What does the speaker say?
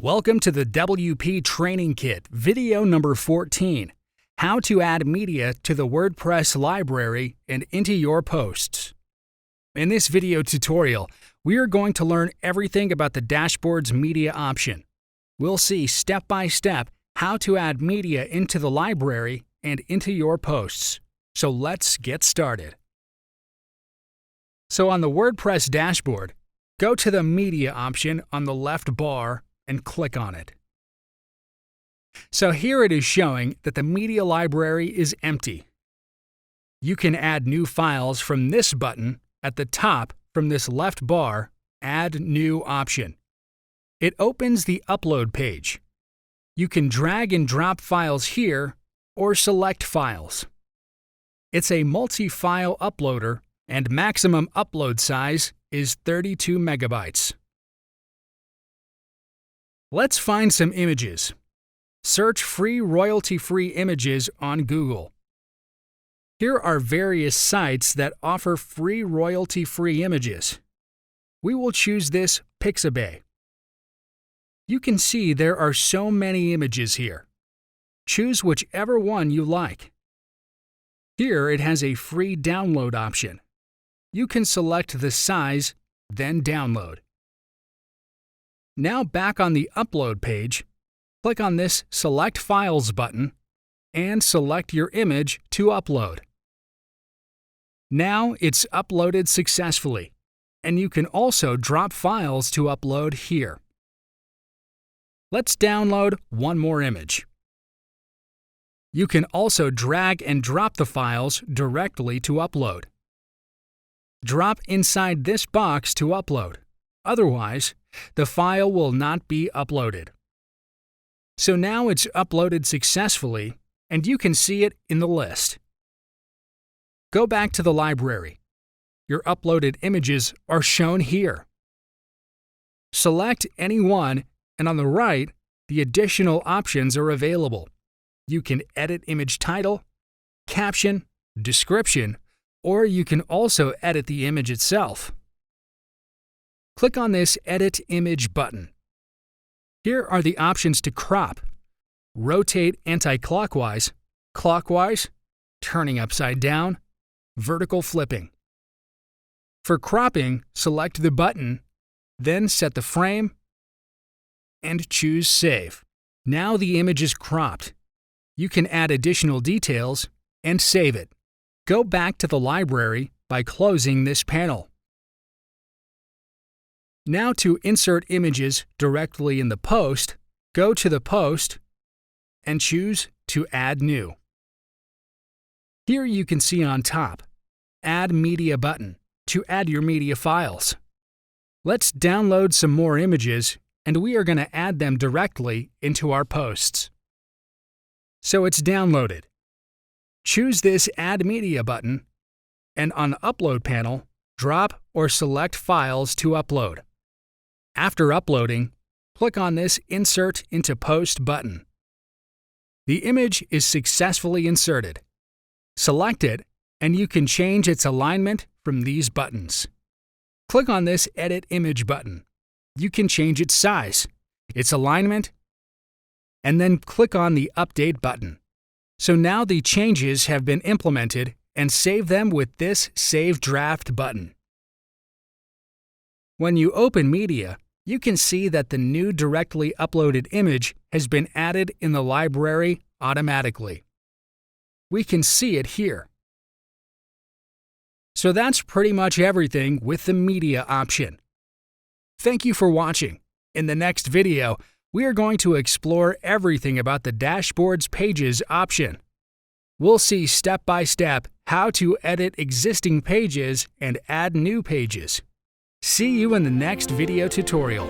Welcome to the WP Training Kit, video number 14, How to Add Media to the WordPress library and into your posts. In this video tutorial, we are going to learn everything about the dashboard's media option. We'll see step by step how to add media into the library and into your posts. So let's get started. So on the WordPress dashboard, go to the Media option on the left bar and click on it. So here it is showing that the media library is empty. You can add new files from this button at the top from this left bar, Add New option. It opens the Upload page. You can drag and drop files here or select files. It's a multi-file uploader and maximum upload size is 32 megabytes. Let's find some images. Search free royalty-free images on Google. Here are various sites that offer free royalty-free images. We will choose this Pixabay. You can see there are so many images here. Choose whichever one you like. Here it has a free download option. You can select the size, then download. Now back on the Upload page, click on this Select Files button and select your image to upload. Now it's uploaded successfully, and you can also drop files to upload here. Let's download one more image. You can also drag and drop the files directly to upload. Drop inside this box to upload. Otherwise, the file will not be uploaded. So now it's uploaded successfully, and you can see it in the list. Go back to the library. Your uploaded images are shown here. Select any one, and on the right, the additional options are available. You can edit image title, caption, description, or you can also edit the image itself. Click on this Edit Image button. Here are the options to crop, rotate anti-clockwise, clockwise, turning upside down, vertical flipping. For cropping, select the button, then set the frame, and choose Save. Now the image is cropped. You can add additional details and save it. Go back to the library by closing this panel. Now to insert images directly in the post, go to the post and choose to Add New. Here you can see on top, Add Media button to add your media files. Let's download some more images, and we are going to add them directly into our posts. So it's downloaded. Choose this Add Media button, and on the Upload panel, drop or select files to upload. After uploading, click on this Insert into Post button. The image is successfully inserted. Select it, and you can change its alignment from these buttons. Click on this Edit Image button. You can change its size, its alignment, and then click on the Update button. So now the changes have been implemented, and save them with this Save Draft button. When you open Media, you can see that the new directly uploaded image has been added in the library automatically. We can see it here. So that's pretty much everything with the Media option. Thank you for watching. In the next video, we are going to explore everything about the dashboard's Pages option. We'll see step by step how to edit existing pages and add new pages. See you in the next video tutorial.